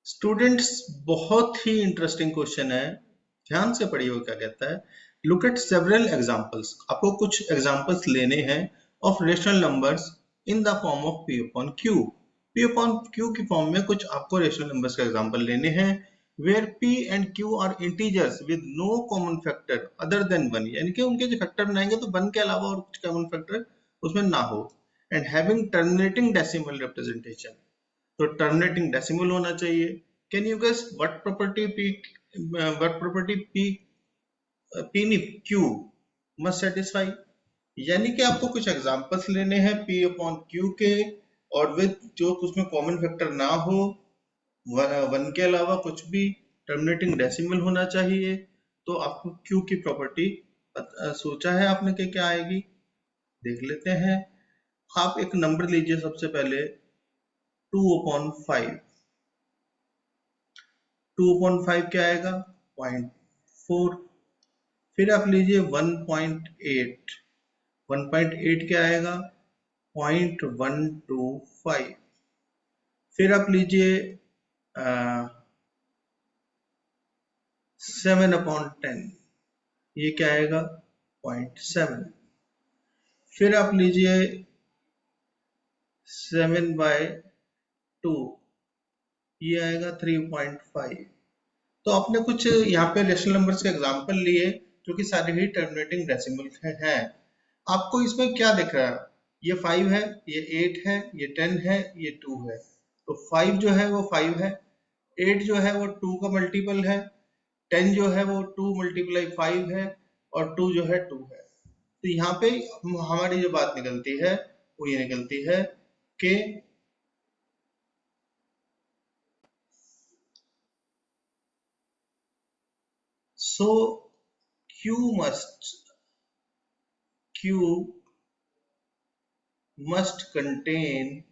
Students, बहुत ही interesting question है। ध्यान से पढ़िए वो क्या कहता है। Look at several examples. आपको कुछ एग्जांपल्स लेने हैं of rational numbers in the form of P upon Q. P upon Q की फॉर्म में कुछ आपको रेशनल नंबर्स का एग्जांपल लेने हैं where P and Q are integers with no common factor other than one, यानी कि उनके जो फैक्टर बनाएंगे तो वन के अलावा और कुछ कॉमन फैक्टर उसमें ना हो, and having terminating decimal representation. तो टर्मिनेटिंग डेसिमल होना चाहिए। Can you guess what property P नहीं क्यू मस्ट सेटिस्फाई? यानी कि आपको कुछ एग्जांपल्स लेने हैं पी अपॉन क्यू के, और विद जो उसमें कॉमन फैक्टर ना हो, वन के अलावा कुछ भी, टर्मिनेटिंग डेसिमल होना चाहिए। तो आपको क्यू की प्रॉपर्टी सोचा है आपने कि क्या आएगी, देख लेते हैं। आप एक नंबर लीजिए सबसे पहले 2/5। 2/5 क्या आएगा? 0.4। फिर आप लीजिए 1.8। 1.8 क्या आएगा? 0.125। फिर आप लीजिए 7/10। ये क्या आएगा? 0.7। फिर आप लीजिए 7/2। ये आएगा 3.5। तो आपने कुछ यहाँ पे रेशनल नंबर्स के एग्जांपल लिए जो कि सारे ही टर्मिनेटिंग डेसिमल हैं। आपको इसमें क्या दिख रहा है? ये 5 है, ये 8 है, ये 10 है, ये 2 है। तो 5 जो है वो 5 है, 8 जो है वो 2 का मल्टीपल है, 10 जो है वो 2 मल्टीप्लाई 5 है, और 2 जो है 2 है। तो यहाँ पे हमारी जो बात निकलती है वो ये निकलती है कि so q must contain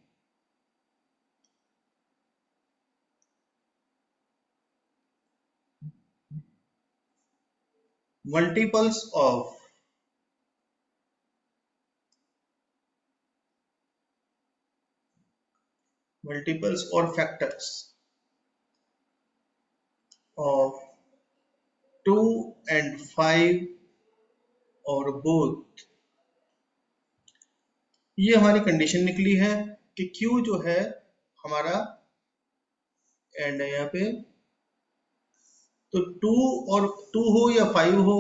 multiples or factors of 2 and 5 और both। ये हमारी कंडीशन निकली है कि Q जो है हमारा, एंड यहाँ पे तो 2 और 2 हो या 5 हो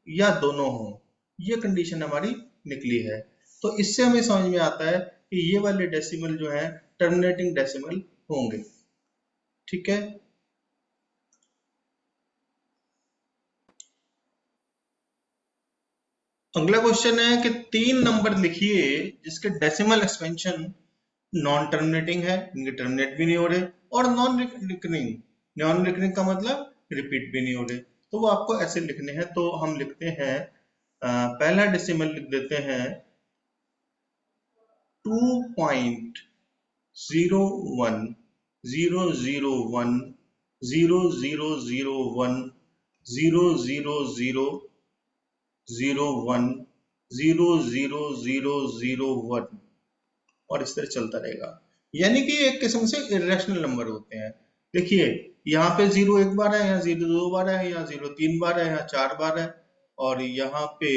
या दोनों हो, ये कंडीशन हमारी निकली है। तो इससे हमें समझ में आता है कि ये वाले डेसिमल जो है टर्मिनेटिंग डेसिमल होंगे। ठीक है। अगला क्वेश्चन है कि 3 नंबर लिखिए जिसके डेसिमल एक्सपेंशन नॉन टर्मिनेटिंग है, इनके टर्मिनेट भी नहीं हो रहे, और नॉन रिकरिंग। नॉन रिकरिंग का मतलब रिपीट भी नहीं हो रहे। तो वो आपको ऐसे लिखने हैं। तो हम लिखते हैं पहला डेसिमल लिख देते हैं 2.0110001000001 और इस तरह चलता रहेगा। यानी कि एक किस्म से इरेशनल नंबर होते हैं। देखिए यहाँ पे 0 एक बार है, यहाँ 0 2 बार है, यहाँ 0 3 बार है, यहाँ 4 बार है, और यहाँ पे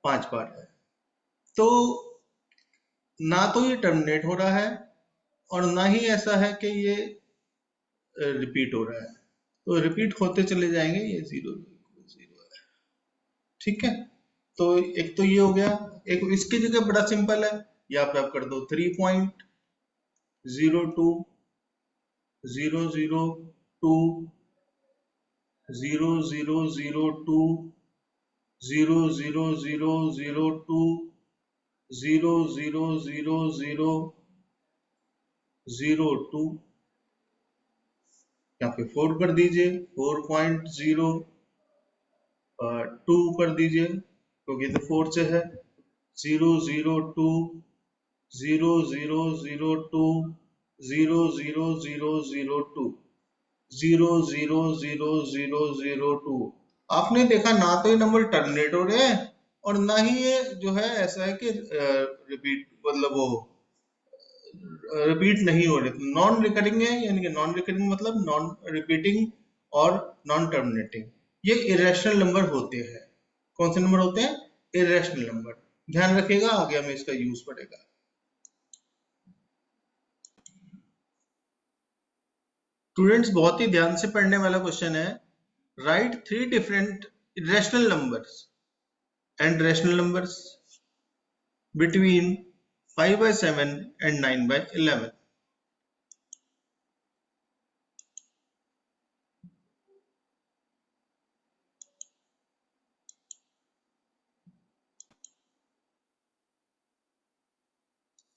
5 बार है। तो ना तो ये टर्मिनेट हो रहा है और ना ही ऐसा है कि ये रिपीट हो रहा है। तो रिपीट होते चले जाएंगे, ये 0 0 है। ठीक है। तो एक तो ये हो गया। एक इसकी जगह बड़ा सिंपल है, यहाँ पे आप कर दो 3.002 यहाँ पे 4 कर दीजिए, 4.0 2 कर दीजिए क्योंकि तो 4 से है, 002 0002 00002 00002। आपने देखा ना तो ये नंबर टर्मिनेट हो रहे हैं और ना ही ये जो है ऐसा है कि रिपीट मतलब वो रिपीट नहीं हो रहे, नॉन रिकरिंग है, यानी कि नॉन रिकरिंग मतलब नॉन रिपीटिंग और नॉन टर्मिनेटिंग, ये इरेशनल नंबर होते हैं। कौन से नंबर होते हैं? Irrational number. ध्यान रखिएगा, आगे हमें इसका यूज पड़ेगा। स्टूडेंट्स बहुत ही ध्यान से पढ़ने वाला क्वेश्चन है। Right three different irrational numbers and rational numbers between 5 by 7 and 9 by 11.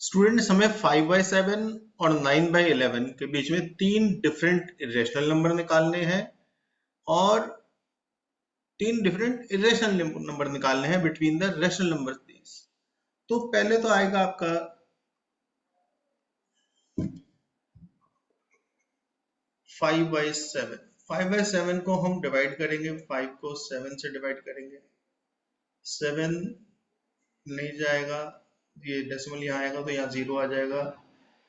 Students हमें 5 by 7 और 9 by 11 के बीच में तीन डिफरेंट इरेशनल नंबर निकालने हैं और तीन डिफरेंट इरेशनल नंबर निकालने हैं between the rational number these. तो पहले तो आएगा आपका 5 by 7। 5 by 7 को हम डिवाइड करेंगे, 5 को 7 से डिवाइड करेंगे, 7 नहीं जाएगा, ये डेसिमल यहाँ आएगा तो यहाँ 0 आ जाएगा,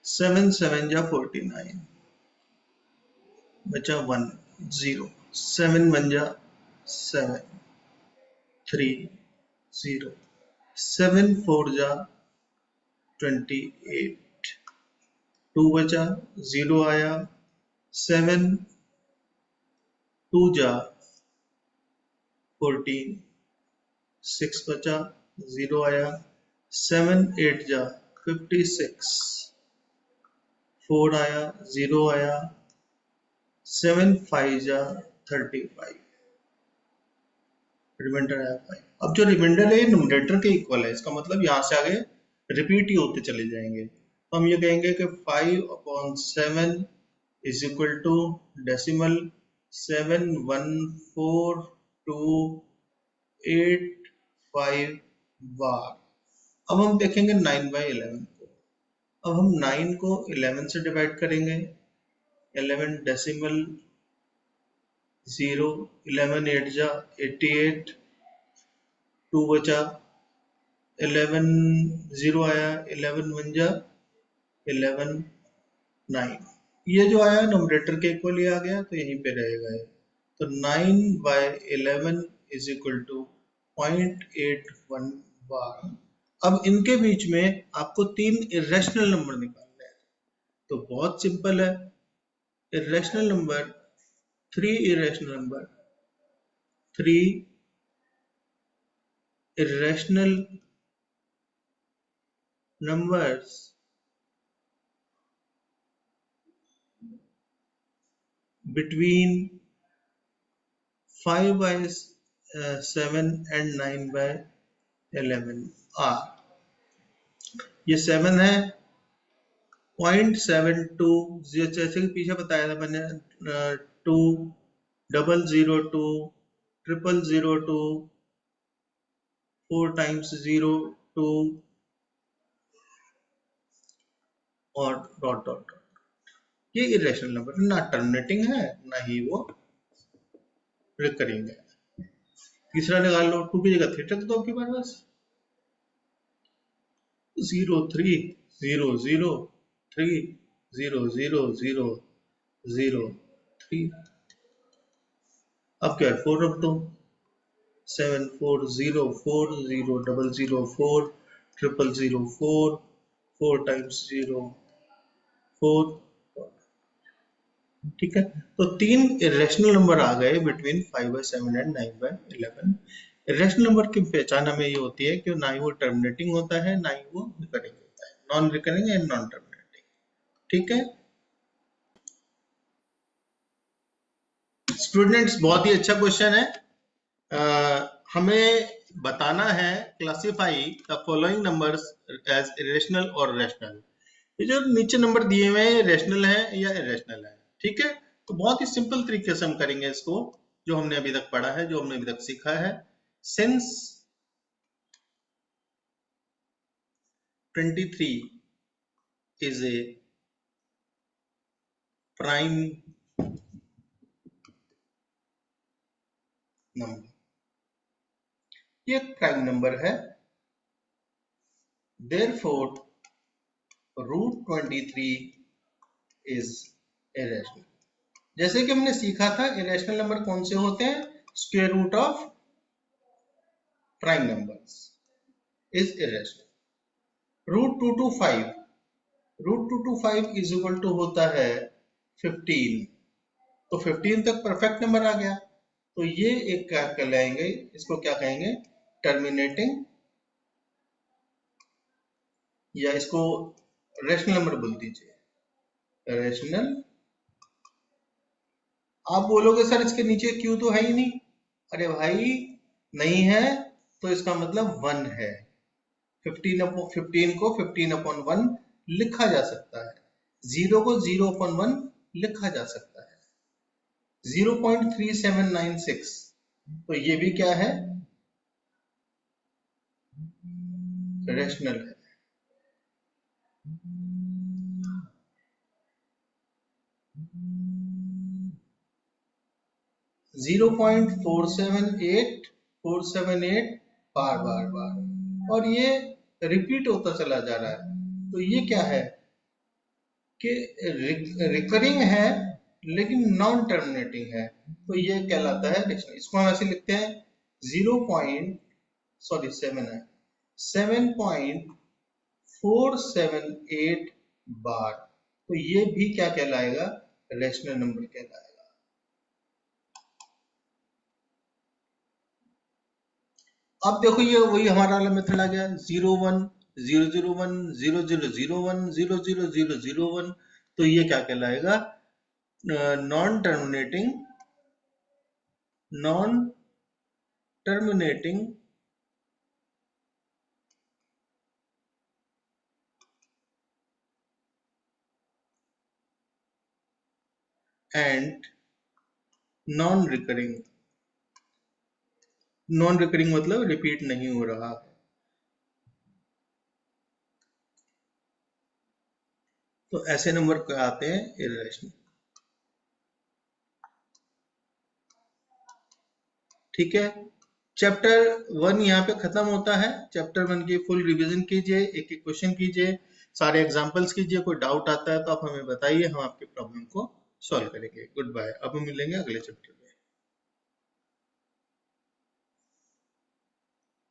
7 7 जा 49, बचा 1 0, 7 1 जा 7 3 0, 7 4 जा 28, 2 बचा 0 आया, 7 2 जा 14, 6 बचा 0 आया, 7 8 जा 56, 4 आया 0 आया, 7 5 जा 35, रिमाइंडर आया 5। अब जो रिमाइंडर है न्यूमरेटर के इक्वल है, इसका मतलब यहाँ से आगे रिपीट ही होते चले जाएंगे। तो हम ये कहेंगे कि 5/7 इज इक्वल टू डेसिमल 71428 बार। अब हम देखेंगे 9/11 को। अब हम 9 को 11 से डिवाइड करेंगे, 11 डेसिमल 0, 11 8 जा 88, 2 बचा 11 0 आया, 11 1 जा 11 9, ये जो आया नोमरेटर के इक्वल ही आ गया तो यहीं पे रहेगा ये। तो 9/11 इज इक्वल टू 0.81 बार। अब इनके बीच में आपको तीन इरेशनल नंबर निकालने हैं, तो बहुत सिंपल है। Irrational number, three irrational number, three irrational numbers between 5 by 7 and 9 by 11 are, ये 7 है 0.72, जैसे कि पीछे बताया था मैंने, 2 002 00002 4 times 0 2 और डॉट डॉट डॉट, ये इरेशनल नंबर ना टर्मिनेटिंग है ना ही वो रिकरिंग है। तीसरा निकाल लो, 2 की जगह 3 रख दो आपके पास, बस 0 3 0 0 3 0 0 0 0 3। अब क्या है, 4 रख दो, 7 4 0 4 0 0 0 4 0 0 4 4 times 0 4। ठीक है, तो तीन इरेशनल नंबर आ गए बिटवीन 5/7 एंड 9/11। इरेशनल नंबर की पहचान हमें ये होती है कि ना ही वो टर्मिनेटिंग होता है ना ही वो रिकरिंग होता है, non recurring and non terminating. ठीक है स्टूडेंट्स, बहुत ही अच्छा क्वेश्चन है। हमें बताना है classify the following numbers as irrational और रेशनल। ये जो नीचे नंबर दिए हुए हैं रेशनल है या इरेशनल है। ठीक है, तो बहुत ही सिंपल तरीके से हम करेंगे इसको, जो हमने अभी तक पढ़ा है, जो हमने अभी तक सीखा है। Since 23 is a prime number, ये एक प्राइम नंबर है, देयरफॉर √23 इज इरेशनल। जैसे कि हमने सीखा था इरेशनल नंबर कौन से होते हैं, square root of prime numbers is irrational. √225 is equal to होता है 15, तो 15 तक परफेक्ट नंबर आ गया, तो ये एक क्या कहलाएंगे, इसको क्या कहेंगे, टर्मिनेटिंग, या इसको रेशनल नंबर बोल दीजिए, रेशनल। आप बोलोगे सर इसके नीचे क्यू तो है ही नहीं, अरे भाई नहीं है तो इसका मतलब 1 है। 15 को 15/1 लिखा जा सकता है, 0 को 0/1 लिखा जा सकता है। 0.3796, तो ये भी क्या है, रेशनल है। जीरो पॉइंट 478 बार बार बार, और ये रिपीट होता चला जा रहा है, तो ये क्या है कि रिकरिंग है लेकिन नॉन टर्मिनेटिंग है, तो ये कहलाता है रेशनल। इसको हम ऐसे लिखते हैं 7.478 बार, तो ये भी क्या कहलाएगा, रेशनल नंबर कहलाएगा। अब देखो ये वही हमारा वाला मेथड आ गया, 0 1 0 0 1 0 0 0 1 0 0 0 0 1, तो ये क्या कहलाएगा, non terminating and non recurring. Non recurring मतलब रिपीट नहीं हो रहा है, तो ऐसे नंबर को आते हैं इर्रेशनल। ठीक है, चैप्टर 1 यहाँ पे खत्म होता है। चैप्टर 1 की फुल रिवीजन कीजिए, एक एक क्वेश्चन कीजिए, सारे एग्जांपल्स कीजिए, कोई डाउट आता है तो आप हमें बताइए, हम आपके प्रॉब्लम को सॉल्व करेंगे। गुड बाय, अब हम मिलेंगे अगले चैप्टर में।